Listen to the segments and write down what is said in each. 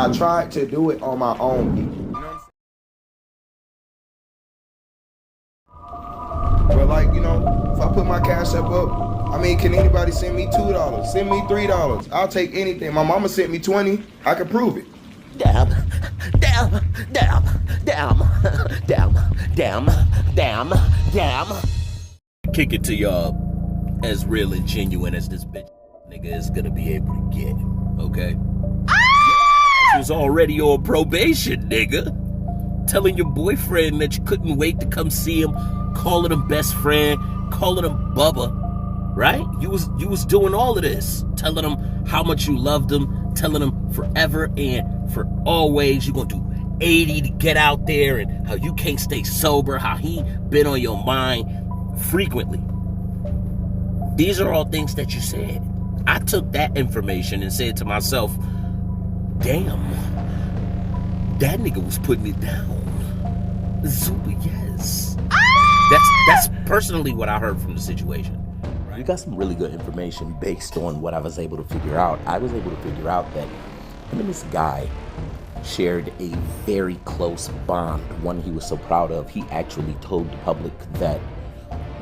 I tried to do it on my own, people. You know what I'm saying? But like, you know, if I put my Cash App up, I mean, can anybody send me $2? Send me $3. I'll take anything. My mama sent me 20. I can prove it. Damn, damn, damn, damn, damn, damn, damn, damn. Kick it to y'all as real and genuine as this bitch nigga is gonna be able to get, okay? She was already on probation, nigga. Telling your boyfriend that you couldn't wait to come see him, calling him best friend, calling him Bubba, right? You was doing all of this, telling him how much you loved him, telling him forever and for always you're gonna do 80 to get out there, and how you can't stay sober, how he been on your mind frequently. These are all things that you said. I took that information and said to myself, damn, that nigga was putting it down. Zuba, yes. That's personally what I heard from the situation. Right? You got some really good information based on what I was able to figure out. I was able to figure out that him and this guy shared a very close bond, one he was so proud of. He actually told the public that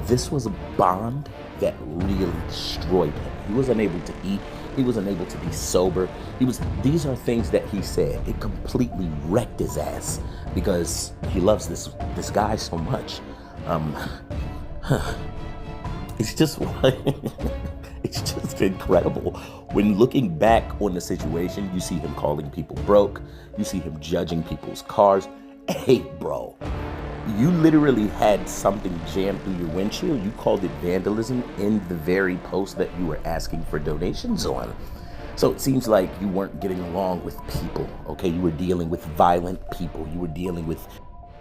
this was a bond that really destroyed him. He was unable to eat. He was unable to be sober. These are things that he said. It completely wrecked his ass because he loves this guy so much. It's just it's just incredible. When looking back on the situation, you see him calling people broke. You see him judging people's cars. Hey, bro. You literally had something jammed through your windshield. You called it vandalism in the very post that you were asking for donations on. So it seems like you weren't getting along with people, okay? You were dealing with violent people. You were dealing with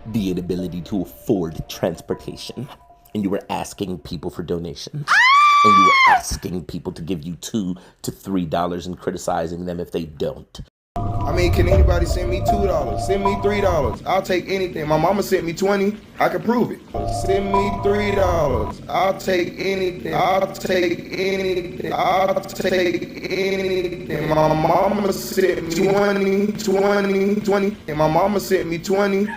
the inability to afford transportation. And you were asking people for donations. And you were asking people to give you $2 to $3 and criticizing them if they don't. I mean, can anybody send me $2? Send me $3. I'll take anything. My mama sent me 20. I can prove it. Send me $3. I'll take anything. I'll take anything. I'll take anything. My mama sent me 20. And my mama sent me 20.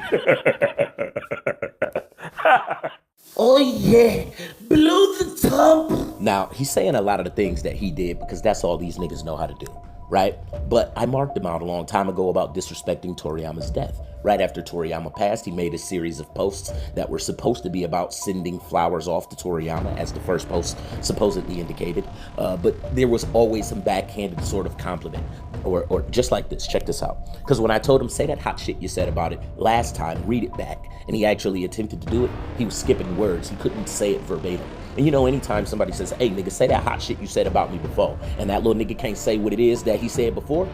Oh yeah, blow the top. Now, he's saying a lot of the things that he did because that's all these niggas know how to do, right? But I marked him out a long time ago about disrespecting Toriyama's death. Right after Toriyama passed, he made a series of posts that were supposed to be about sending flowers off to Toriyama, as the first post supposedly indicated. But there was always some backhanded sort of compliment, or just like this. Check this out. Because when I told him, say that hot shit you said about it last time, read it back, and he actually attempted to do it, he was skipping words. He couldn't say it verbatim. And you know, anytime somebody says, hey, nigga, say that hot shit you said about me before, and that little nigga can't say what it is that he said before,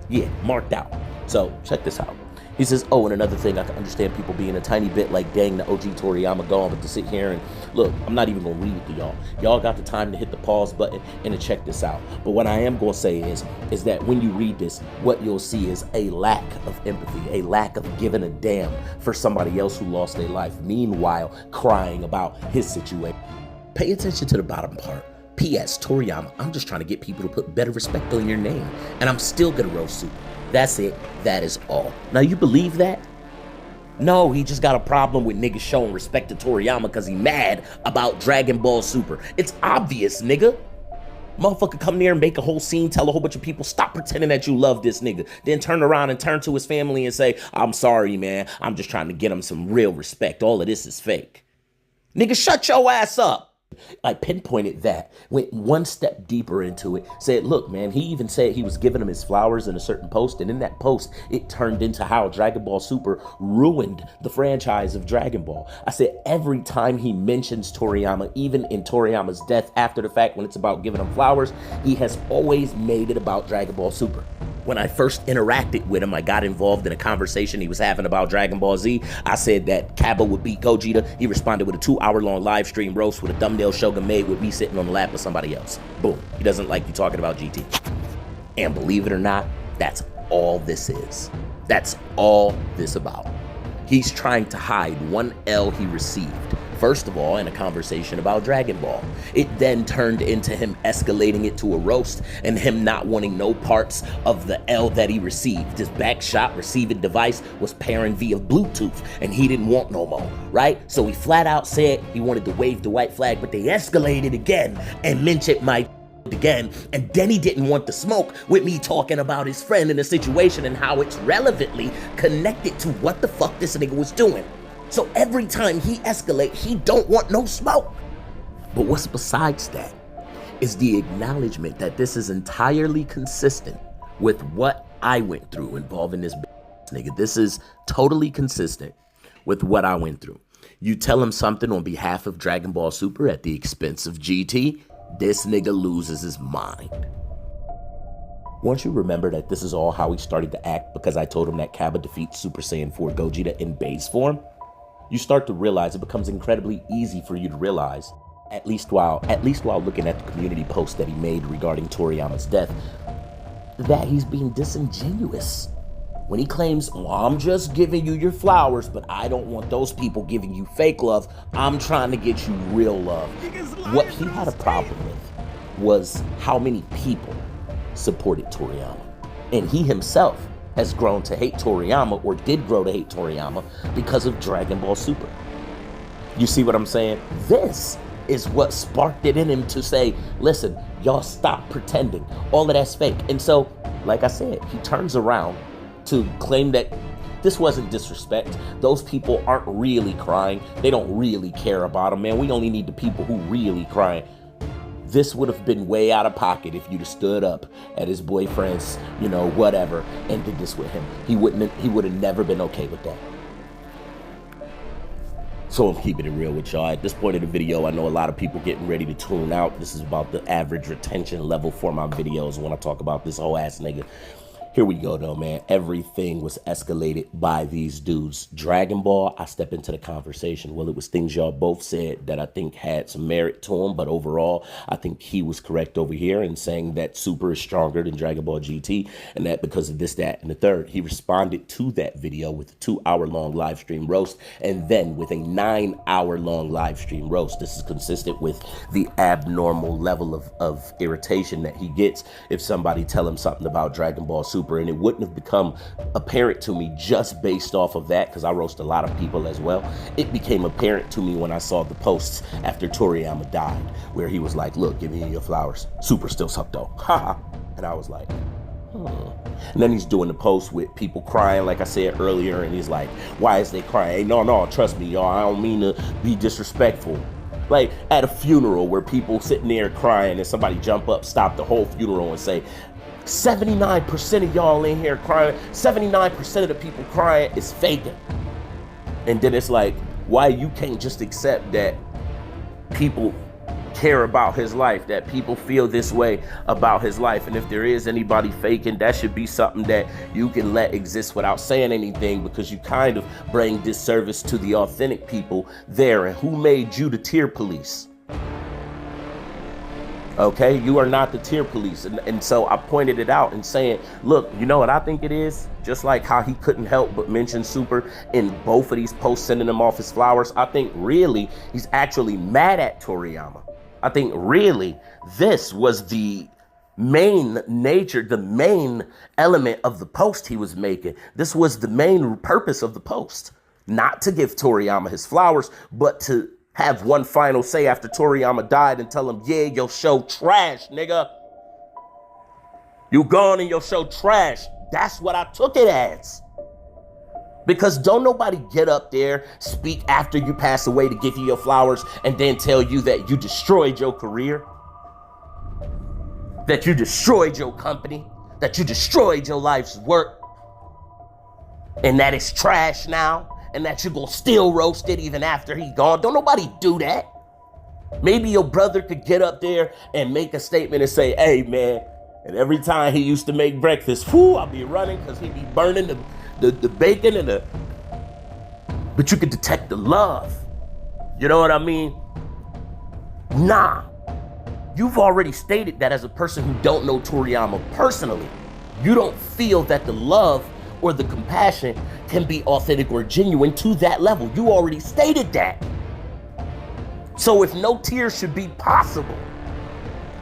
yeah, marked out. So check this out. He says, oh, and another thing, I can understand people being a tiny bit like, dang, the OG Toriyama gone, but to sit here and look, I'm not even going to read it to y'all. Y'all got the time to hit the pause button and to check this out. But what I am going to say is that when you read this, what you'll see is a lack of empathy, a lack of giving a damn for somebody else who lost their life, meanwhile crying about his situation. Pay attention to the bottom part. P.S. Toriyama, I'm just trying to get people to put better respect on your name, and I'm still going to roast Super. That's it. That is all. Now, you believe that? No, he just got a problem with niggas showing respect to Toriyama because he mad about Dragon Ball Super. It's obvious, nigga. Motherfucker come there and make a whole scene, tell a whole bunch of people, stop pretending that you love this nigga. Then turn around and turn to his family and say, I'm sorry, man. I'm just trying to get him some real respect. All of this is fake. Nigga, shut your ass up. I pinpointed that, went one step deeper into it, said, look, man, he even said he was giving him his flowers in a certain post, and in that post, it turned into how Dragon Ball Super ruined the franchise of Dragon Ball. I said every time he mentions Toriyama, even in Toriyama's death after the fact, when it's about giving him flowers, he has always made it about Dragon Ball Super. When I first interacted with him, I got involved in a conversation he was having about Dragon Ball Z. I said that Cabba would beat Gogeta. He responded with a 2-hour-long live stream roast with a thumbnail Shogun made with me sitting on the lap of somebody else. Boom. He doesn't like you talking about GT. And believe it or not, that's all this is. That's all this about. He's trying to hide one L he received First of all, in a conversation about Dragon Ball. It then turned into him escalating it to a roast and him not wanting no parts of the L that he received. His back shot receiving device was pairing via Bluetooth and he didn't want no more, right? So he flat out said he wanted to wave the white flag, but they escalated again and mentioned my again, and then he didn't want the smoke with me talking about his friend in the situation and how it's relevantly connected to what the fuck this nigga was doing. So every time he escalate, he don't want no smoke. But what's besides that is the acknowledgement that this is entirely consistent with what I went through involving this nigga. This is totally consistent with what I went through. You tell him something on behalf of Dragon Ball Super at the expense of GT, this nigga loses his mind. Once you remember that this is all how he started to act because I told him that Kaba defeats Super Saiyan 4 Gogeta in base form, you start to realize it becomes incredibly easy for you to realize, at least while looking at the community post that he made regarding Toriyama's death, that he's being disingenuous. When he claims, well, I'm just giving you your flowers, but I don't want those people giving you fake love. I'm trying to get you real love. What he had a problem with was how many people supported Toriyama. And he himself has grown to hate Toriyama, or did grow to hate Toriyama, because of Dragon Ball Super. You see what I'm saying? This is what sparked it in him to say, listen, y'all stop pretending. All of that's fake. And so, like I said, he turns around to claim that this wasn't disrespect. Those people aren't really crying. They don't really care about him, man. We only need the people who really crying. This would have been way out of pocket if you'd have stood up at his boyfriend's, whatever, and did this with him. He would have never been okay with that. So I'm keeping it real with y'all. At this point in the video, I know a lot of people getting ready to tune out. This is about the average retention level for my videos when I talk about this whole ass nigga. Here we go though, man. Everything was escalated by these dudes. Dragon Ball, I step into the conversation. Well, it was things y'all both said that I think had some merit to them, but overall, I think he was correct over here in saying that Super is stronger than Dragon Ball GT, and that because of this, that, and the third. He responded to that video with a 2-hour-long live stream roast, and then with a 9-hour-long live stream roast. This is consistent with the abnormal level of irritation that he gets if somebody tell him something about Dragon Ball Super. And it wouldn't have become apparent to me just based off of that, because I roast a lot of people as well. It became apparent to me when I saw the posts after Toriyama died, where he was like, look, give me your flowers. Super still sucked though. Haha. And I was like, And then he's doing the post with people crying, like I said earlier, and he's like, why is they crying? Hey, no, trust me, y'all. I don't mean to be disrespectful. Like at a funeral where people sitting there crying and somebody jump up, stop the whole funeral and say, 79% of y'all in here crying, 79% of the people crying is faking. And then it's like, why you can't just accept that people care about his life, that people feel this way about his life. And if there is anybody faking, that should be something that you can let exist without saying anything, because you kind of bring disservice to the authentic people there. And who made you the tier police? Okay, you are not the tier police. And so I pointed it out and saying, look, you know what I think it is? Just like how he couldn't help but mention Super in both of these posts, sending him off his flowers. I think really he's actually mad at Toriyama. I think really this was the main nature, the main element of the post he was making. This was the main purpose of the post. Not to give Toriyama his flowers, but to have one final say after Toriyama died and tell him, yeah, your show trash, nigga. You gone and your show trash. That's what I took it as. Because don't nobody get up there, speak after you pass away to give you your flowers, and then tell you that you destroyed your career, that you destroyed your company, that you destroyed your life's work, and that it's trash now. And that you're gonna still roast it even after he gone. Don't nobody do that. Maybe your brother could get up there and make a statement and say, hey man, and every time he used to make breakfast, I'll be running because he be burning the bacon and but you could detect the love. You know what I mean? Nah. You've already stated that as a person who don't know Toriyama personally, you don't feel that the love or the compassion can be authentic or genuine to that level. You already stated that. So if no tears should be possible,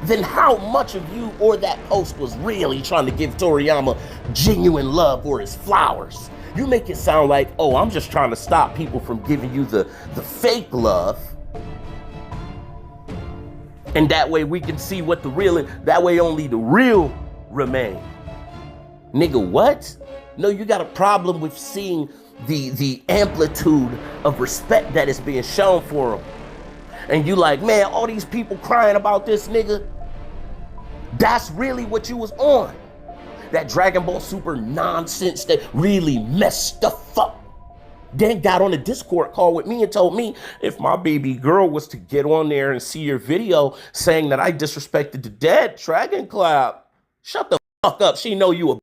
then how much of you or that post was really trying to give Toriyama genuine love or his flowers? You make it sound like, oh, I'm just trying to stop people from giving you the fake love. And that way we can see what the real is. That way only the real remain. Nigga, what? No, you got a problem with seeing the amplitude of respect that is being shown for him. And you like, man, all these people crying about this nigga. That's really what you was on. That Dragon Ball Super nonsense that really messed stuff up. Then got on a Discord call with me and told me if my baby girl was to get on there and see your video saying that I disrespected the dead Dragon Clap, shut the fuck up. She know you a